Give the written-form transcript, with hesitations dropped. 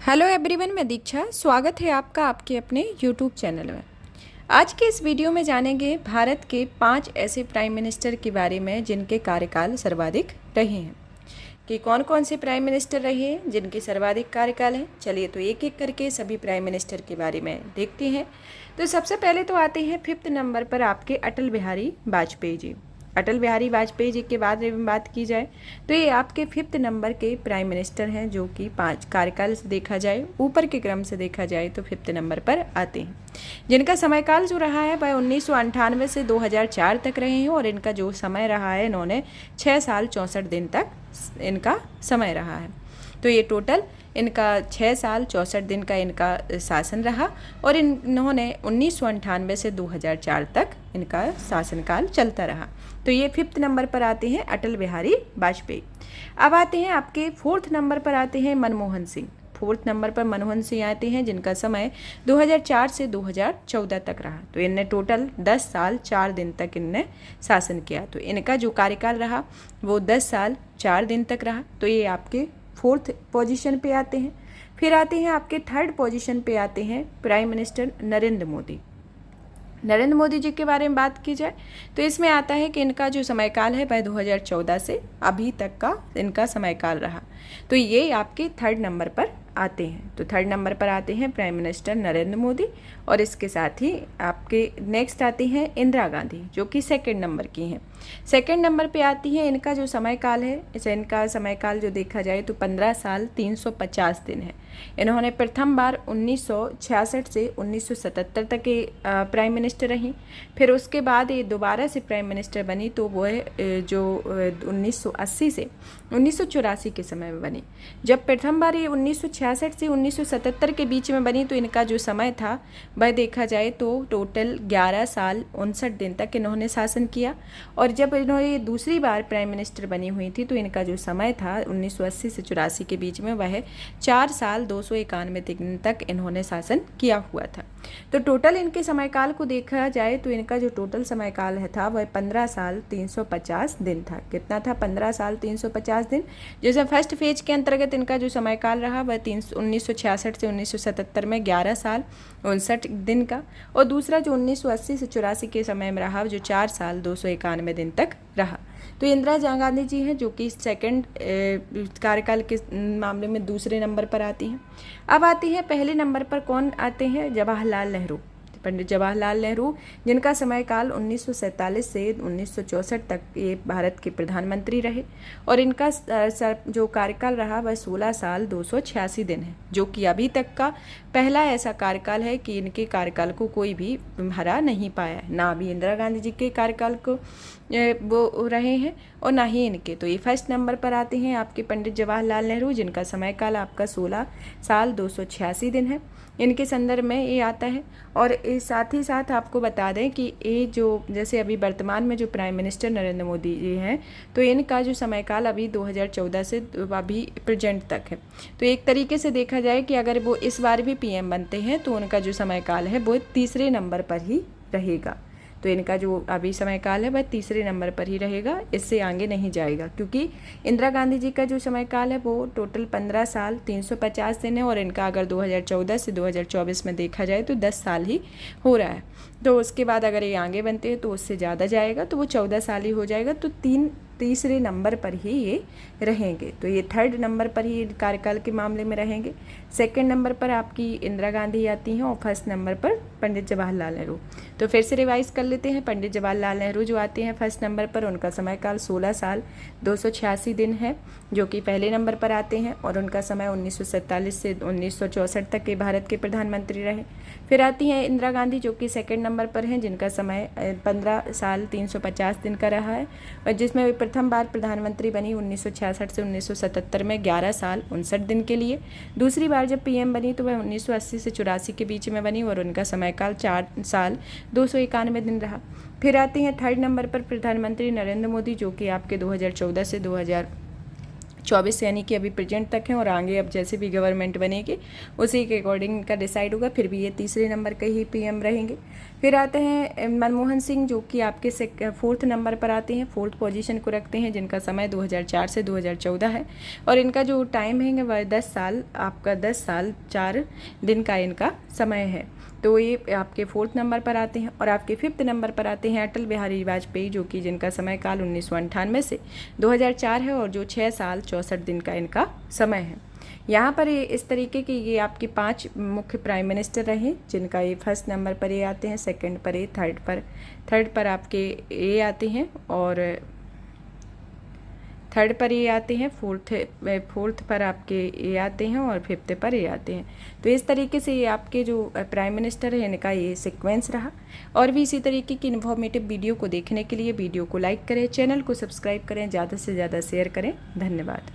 Hello everyone, मैं दीक्षा। स्वागत है आपका आपके अपने यूट्यूब चैनल में। आज के इस वीडियो में जानेंगे भारत के 5 ऐसे प्राइम मिनिस्टर के बारे में जिनके कार्यकाल सर्वाधिक रहे हैं। कि कौन कौन से प्राइम मिनिस्टर रहे हैं जिनके सर्वाधिक कार्यकाल हैं। चलिए तो एक एक करके सभी प्राइम मिनिस्टर के बारे में देखते हैं। तो सबसे पहले तो आते हैं 5th नंबर पर आपके अटल बिहारी वाजपेयी जी। अटल बिहारी वाजपेयी जी के बाद में बात की जाए तो ये आपके 5th नंबर के प्राइम मिनिस्टर हैं, जो कि 5 कार्यकाल से देखा जाए, ऊपर के क्रम से देखा जाए तो 5th नंबर पर आते हैं। जिनका समयकाल जो रहा है वह 1998 से 2004 तक रहे हैं, और इनका जो समय रहा है, इन्होंने 6 साल 64 दिन तक इनका समय रहा है। तो ये टोटल इनका 6 साल 64 दिन का इनका शासन रहा, और इन्होंने 1998 से 2004 तक इनका शासनकाल चलता रहा। तो ये 5th नंबर पर आते हैं अटल बिहारी वाजपेयी। अब आते हैं आपके 4th नंबर पर आते हैं मनमोहन सिंह। 4th नंबर पर मनमोहन सिंह आते हैं, जिनका समय 2004 से 2014 तक रहा। तो इनने टोटल 10 साल 4 दिन तक इनने शासन किया। तो इनका जो कार्यकाल रहा वो 10 साल 4 दिन तक रहा। तो ये आपके 4th पोजीशन पे आते हैं। फिर आते हैं आपके 3rd पोजीशन पे आते हैं प्राइम मिनिस्टर नरेंद्र मोदी। नरेंद्र मोदी जी के बारे में बात की जाए तो इसमें आता है कि इनका जो समयकाल है वह 2014 से अभी तक का इनका समयकाल रहा। तो ये आपके 3rd नंबर पर आते हैं। तो 3rd नंबर पर आते हैं प्राइम मिनिस्टर नरेंद्र मोदी, और इसके साथ ही आपके नेक्स्ट आती हैं इंदिरा गांधी, जो कि 2nd नंबर की हैं। 2nd नंबर पे आती हैं। इनका जो समयकाल है, इनका समयकाल जो देखा जाए तो 15 साल 350 दिन है। इन्होंने प्रथम बार 1966 से 1977 तक के प्राइम मिनिस्टर रहीं। फिर उसके बाद ये दोबारा से प्राइम मिनिस्टर बनी तो वो जो 1980 से 1984 के समय में बनी। जब प्रथम बार ये 1966 से 1977 के बीच में बनी तो इनका जो समय था वह देखा जाए तो टोटल 11 साल 59 दिन तक इन्होंने शासन किया। और जब इन्होंने दूसरी बार प्राइम मिनिस्टर बनी हुई थी तो इनका जो समय था 1980 से 84 के बीच में वह 4 साल 291 दिन तक इन्होंने शासन किया हुआ था। तो टोटल इनके समयकाल को देखा जाए तो इनका जो टोटल समयकाल है था वह 15 साल 350 दिन था। कितना था? 15 साल 350 दिन। जैसे फर्स्ट फेज के अंतर्गत इनका जो समयकाल रहा वह 1966 से 1977 में 11 साल 59 दिन का, और दूसरा जो 1980 से 84 के समय में रहा जो 4 साल 291 दिन तक रहा। तो इंदिरा गांधी जी हैं, जो कि 2nd कार्यकाल के मामले में दूसरे नंबर पर आती हैं। अब आती है पहले नंबर पर कौन आते हैं? जवाहरलाल नेहरू। पंडित जवाहरलाल नेहरू, जिनका समयकाल 1947 से 1964 तक ये भारत के प्रधानमंत्री रहे, और इनका जो कार्यकाल रहा वह 16 साल 286 दिन है, जो कि अभी तक का पहला ऐसा कार्यकाल है कि इनके कार्यकाल को कोई भी हरा नहीं पाया है। ना अभी इंदिरा गांधी जी के कार्यकाल को वो रहे हैं और ना ही इनके। तो ये 1st नंबर पर आते हैं आपके पंडित जवाहरलाल नेहरू, जिनका समयकाल आपका 16 साल 286 दिन है। इनके संदर्भ में ये आता है। और साथ ही साथ आपको बता दें कि ये जो जैसे अभी वर्तमान में जो प्राइम मिनिस्टर नरेंद्र मोदी जी हैं, तो इनका जो समयकाल अभी 2014 से अभी प्रेजेंट तक है। तो एक तरीके से देखा जाए कि अगर वो इस बार भी पीएम बनते हैं तो उनका जो समयकाल है वो 3रे नंबर पर ही रहेगा। तो इनका जो अभी समयकाल है वह 3रे नंबर पर ही रहेगा, इससे आगे नहीं जाएगा, क्योंकि इंदिरा गांधी जी का जो समयकाल है वो टोटल 15 साल 350 दिन है, और इनका अगर 2014 से 2024 में देखा जाए तो 10 साल ही हो रहा है। तो उसके बाद अगर ये आगे बनते हैं तो उससे ज़्यादा जाएगा, तो वो 14 साल ही हो जाएगा। तो 3रे नंबर पर ही ये रहेंगे। तो ये 3rd नंबर पर ही कार्यकाल के मामले में रहेंगे। 2nd नंबर पर आपकी इंदिरा गांधी आती हैं, और 1st नंबर पर पंडित जवाहरलाल नेहरू। तो फिर से रिवाइज कर लेते हैं। पंडित जवाहरलाल नेहरू जो आते हैं 1st नंबर पर, उनका समयकाल 16 साल 286 दिन है, जो कि पहले नंबर पर आते हैं, और उनका समय 1947 से 1964 तक के भारत के प्रधानमंत्री रहे। फिर आती हैं इंदिरा गांधी, जो कि 2nd नंबर पर हैं, जिनका समय 15 साल 350 दिन का रहा है, और जिसमें वे प्रथम बार प्रधानमंत्री बनी 1966 से 1977 में 11 साल 59 दिन के लिए। दूसरी बार जब पीएम बनी तो वह 1980 से 84 के बीच में बनी, और उनका समयकाल 4 साल 291 दिन रहा। फिर आते हैं 3rd नंबर पर प्रधानमंत्री नरेंद्र मोदी, जो कि आपके 2014 से 24 यानी कि अभी प्रेजेंट तक हैं, और आगे अब जैसे भी गवर्नमेंट बनेगी उसी के अकॉर्डिंग इनका डिसाइड होगा। फिर भी ये तीसरे नंबर के ही पीएम रहेंगे। फिर आते हैं मनमोहन सिंह, जो कि आपके 4th नंबर पर आते हैं, 4th पोजीशन को रखते हैं, जिनका समय 2004 से 2014 है, और इनका जो टाइम है वह 10 साल, आपका 10 साल 4 दिन का इनका समय है। तो ये आपके 4th नंबर पर आते हैं। और आपके 5th नंबर पर आते हैं अटल बिहारी वाजपेयी, जो कि जिनका समय काल 1998 से 2004 है, और जो 6 साल 64 दिन का इनका समय है। यहाँ पर ये इस तरीके की ये आपके 5 मुख्य प्राइम मिनिस्टर रहे, जिनका ये 1st नंबर पर ये आते हैं, 2nd पर ये, 3rd पर आपके ये आते हैं, और 3rd पर ये आते हैं, 4th पर आपके ये आते हैं, और 5th पर ये आते हैं। तो इस तरीके से ये आपके जो प्राइम मिनिस्टर है इनका ये सीक्वेंस रहा। और भी इसी तरीके की इन्फॉर्मेटिव वीडियो को देखने के लिए वीडियो को लाइक करें, चैनल को सब्सक्राइब करें, ज़्यादा से ज़्यादा शेयर करें। धन्यवाद।